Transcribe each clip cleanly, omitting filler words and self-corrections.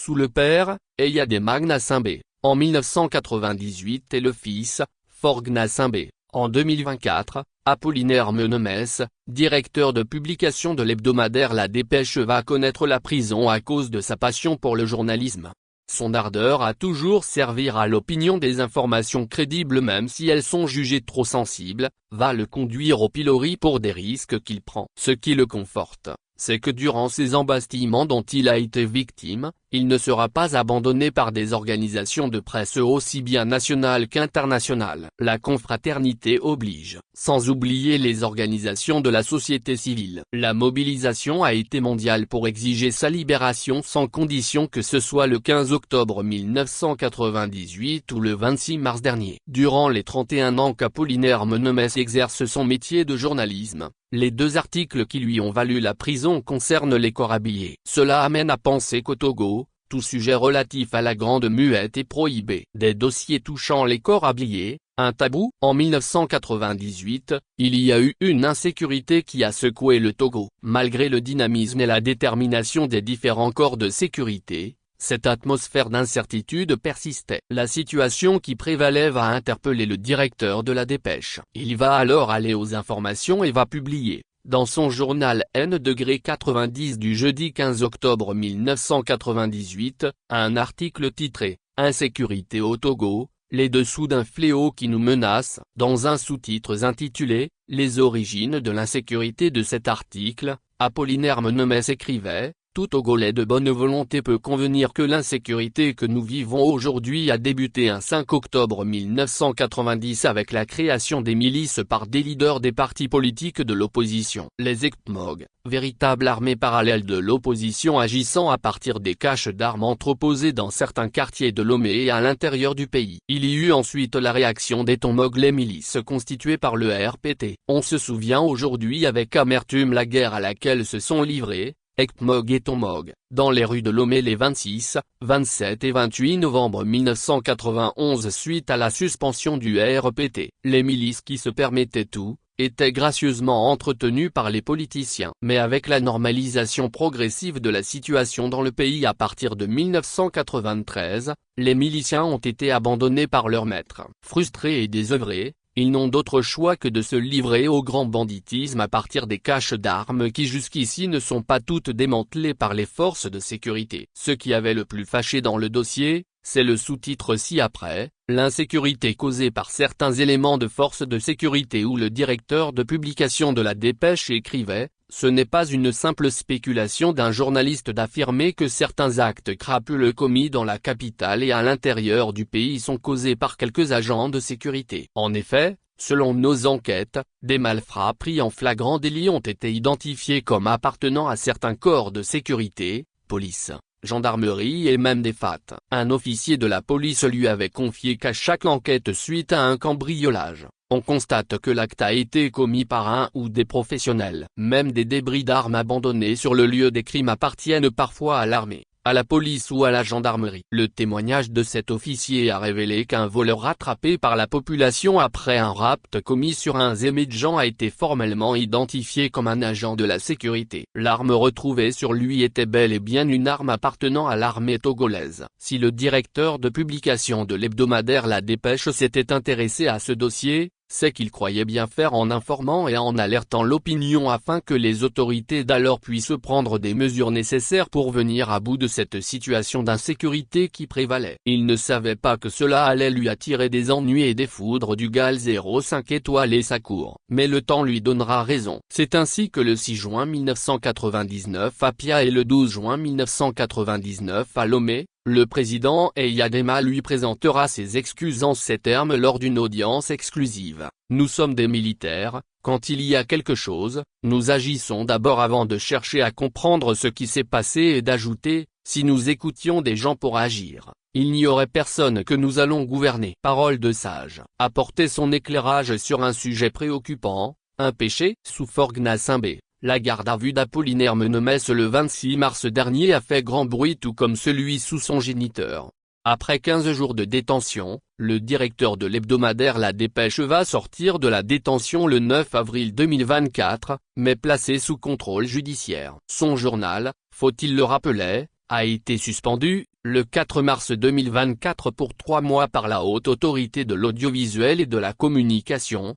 sous le père, Eyad Gnassingbé, en 1998 et le fils, Faure Gnassingbé, en 2024, Apollinaire Menemès, directeur de publication de l'hebdomadaire La Dépêche va connaître la prison à cause de sa passion pour le journalisme. Son ardeur à toujours servir à l'opinion des informations crédibles même si elles sont jugées trop sensibles, va le conduire au pilori pour des risques qu'il prend. Ce qui le conforte, c'est que durant ces embastillements dont il a été victime, il ne sera pas abandonné par des organisations de presse aussi bien nationales qu'internationales. La confraternité oblige, sans oublier les organisations de la société civile. La mobilisation a été mondiale pour exiger sa libération sans condition que ce soit le 15 octobre 1998 ou le 26 mars dernier. Durant les 31 ans qu'Apollinaire Menemès exerce son métier de journalisme, les 2 articles qui lui ont valu la prison concernent les corps habillés. Cela amène à penser qu'au Togo, tout sujet relatif à la Grande Muette est prohibé. Des dossiers touchant les corps habillés, un tabou. En 1998, il y a eu une insécurité qui a secoué le Togo. Malgré le dynamisme et la détermination des différents corps de sécurité, cette atmosphère d'incertitude persistait. La situation qui prévalait va interpeller le directeur de La Dépêche. Il va alors aller aux informations et va publier, dans son journal N-90 du jeudi 15 octobre 1998, un article titré « Insécurité au Togo, les dessous d'un fléau qui nous menace ». Dans un sous-titre intitulé « Les origines de l'insécurité » de cet article, Apollinaire Menemès écrivait: tout Togolais de bonne volonté peut convenir que l'insécurité que nous vivons aujourd'hui a débuté un 5 octobre 1990 avec la création des milices par des leaders des partis politiques de l'opposition. Les ECPMOG, véritable armée parallèle de l'opposition agissant à partir des caches d'armes entreposées dans certains quartiers de Lomé et à l'intérieur du pays. Il y eut ensuite la réaction des TONMOG, les milices constituées par le RPT. On se souvient aujourd'hui avec amertume la guerre à laquelle se sont livrés ECPMOG et TONMOG, dans les rues de Lomé les 26, 27 et 28 novembre 1991 suite à la suspension du RPT. Les milices qui se permettaient tout, étaient gracieusement entretenues par les politiciens. Mais avec la normalisation progressive de la situation dans le pays à partir de 1993, les miliciens ont été abandonnés par leurs maîtres. Frustrés et désœuvrés, ils n'ont d'autre choix que de se livrer au grand banditisme à partir des caches d'armes qui jusqu'ici ne sont pas toutes démantelées par les forces de sécurité. Ce qui avait le plus fâché dans le dossier, c'est le sous-titre ci-après, l'insécurité causée par certains éléments de forces de sécurité où le directeur de publication de La Dépêche écrivait: ce n'est pas une simple spéculation d'un journaliste d'affirmer que certains actes crapuleux commis dans la capitale et à l'intérieur du pays sont causés par quelques agents de sécurité. En effet, selon nos enquêtes, des malfrats pris en flagrant délit ont été identifiés comme appartenant à certains corps de sécurité, police, gendarmerie et même des FAT. Un officier de la police lui avait confié qu'à chaque enquête suite à un cambriolage, on constate que l'acte a été commis par un ou des professionnels. Même des débris d'armes abandonnés sur le lieu des crimes appartiennent parfois à l'armée, à la police ou à la gendarmerie. Le témoignage de cet officier a révélé qu'un voleur rattrapé par la population après un rapt commis sur un Zémédjan a été formellement identifié comme un agent de la sécurité. L'arme retrouvée sur lui était bel et bien une arme appartenant à l'armée togolaise. Si le directeur de publication de l'hebdomadaire La Dépêche s'était intéressé à ce dossier, c'est qu'il croyait bien faire en informant et en alertant l'opinion afin que les autorités d'alors puissent prendre des mesures nécessaires pour venir à bout de cette situation d'insécurité qui prévalait. Il ne savait pas que cela allait lui attirer des ennuis et des foudres du GAL 05 étoiles et sa cour. Mais le temps lui donnera raison. C'est ainsi que le 6 juin 1999 à Pia et le 12 juin 1999 à Lomé, le président Eyad lui présentera ses excuses en ces termes lors d'une audience exclusive. Nous sommes des militaires, quand il y a quelque chose, nous agissons d'abord avant de chercher à comprendre ce qui s'est passé et d'ajouter, si nous écoutions des gens pour agir, il n'y aurait personne que nous allons gouverner. Parole de sage. Apporter son éclairage sur un sujet préoccupant, un péché. Sous Faure Gnassingbé. La garde à vue d'Apollinaire Menemès le 26 mars dernier a fait grand bruit tout comme celui sous son géniteur. Après 15 jours de détention, le directeur de l'hebdomadaire La Dépêche va sortir de la détention le 9 avril 2024, mais placé sous contrôle judiciaire. Son journal, faut-il le rappeler, a été suspendu, le 4 mars 2024 pour 3 mois par la Haute Autorité de l'Audiovisuel et de la Communication,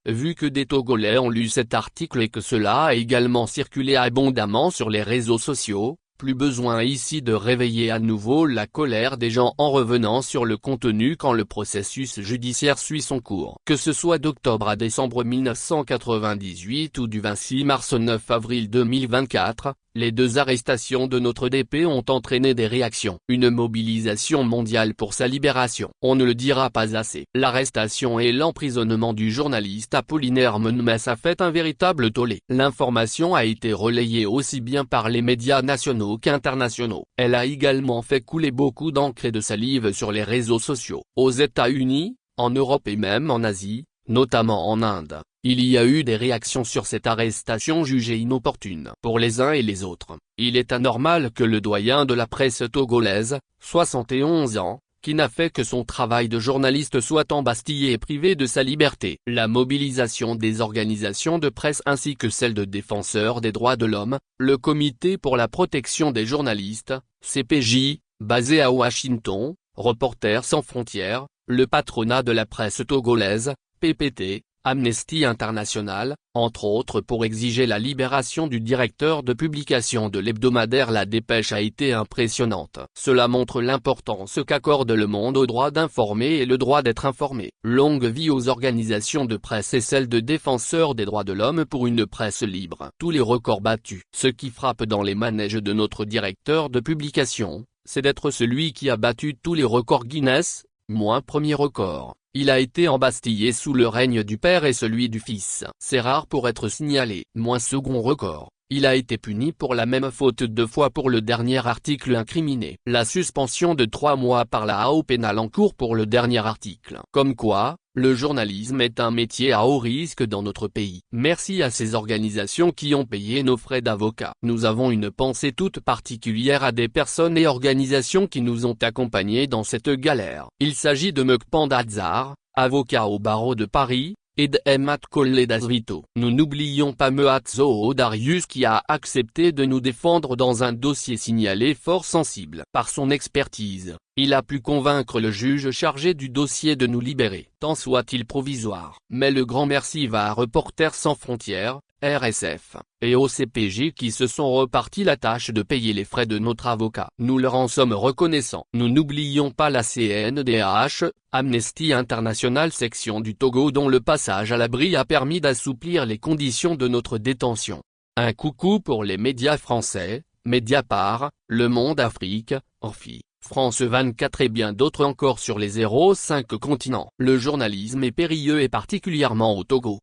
vu que des Togolais ont lu cet article et que cela a également circulé abondamment sur les réseaux sociaux. Plus besoin ici de réveiller à nouveau la colère des gens en revenant sur le contenu quand le processus judiciaire suit son cours. Que ce soit d'octobre à décembre 1998 ou du 26 mars au 9 avril 2024, les deux arrestations de notre DP ont entraîné des réactions. Une mobilisation mondiale pour sa libération. On ne le dira pas assez. L'arrestation et l'emprisonnement du journaliste Apollinaire Menmes a fait un véritable tollé. L'information a été relayée aussi bien par les médias nationaux qu'internationaux. Elle a également fait couler beaucoup d'encre et de salive sur les réseaux sociaux. Aux États-Unis, en Europe et même en Asie, notamment en Inde, il y a eu des réactions sur cette arrestation jugée inopportune pour les uns et les autres. Il est anormal que le doyen de la presse togolaise, 71 ans, qui n'a fait que son travail de journaliste soit embastillé et privé de sa liberté. La mobilisation des organisations de presse ainsi que celle de défenseurs des droits de l'homme, le Comité pour la protection des journalistes, CPJ, basé à Washington, Reporters sans frontières, le patronat de la presse togolaise, PPT, Amnesty International, entre autres pour exiger la libération du directeur de publication de l'hebdomadaire La Dépêche a été impressionnante. Cela montre l'importance qu'accorde le monde au droit d'informer et le droit d'être informé. Longue vie aux organisations de presse et celles de défenseurs des droits de l'homme pour une presse libre. Tous les records battus. Ce qui frappe dans les manèges de notre directeur de publication, c'est d'être celui qui a battu tous les records Guinness, moins premier record. Il a été embastillé sous le règne du père et celui du fils. C'est rare pour être signalé. Moins second record. Il a été puni pour la même faute 2 fois pour le dernier article incriminé. La suspension de 3 mois par la AO pénale en cours pour le dernier article. Comme quoi, le journalisme est un métier à haut risque dans notre pays. Merci à ces organisations qui ont payé nos frais d'avocat. Nous avons une pensée toute particulière à des personnes et organisations qui nous ont accompagnés dans cette galère. Il s'agit de Mekpandadzar, avocat au barreau de Paris, et d'Emmat Kolledasrito. Nous n'oublions pas Mehatzo Darius qui a accepté de nous défendre dans un dossier signalé fort sensible. Par son expertise, il a pu convaincre le juge chargé du dossier de nous libérer, tant soit-il provisoire. Mais le grand merci va à Reporters sans frontières, RSF, et au CPJ qui se sont repartis la tâche de payer les frais de notre avocat. Nous leur en sommes reconnaissants. Nous n'oublions pas la CNDH, Amnesty International section du Togo dont le passage à l'abri a permis d'assouplir les conditions de notre détention. Un coucou pour les médias français, Mediapart, Le Monde Afrique, Orphi, France 24 et bien d'autres encore sur les 05 continents. Le journalisme est périlleux et particulièrement au Togo.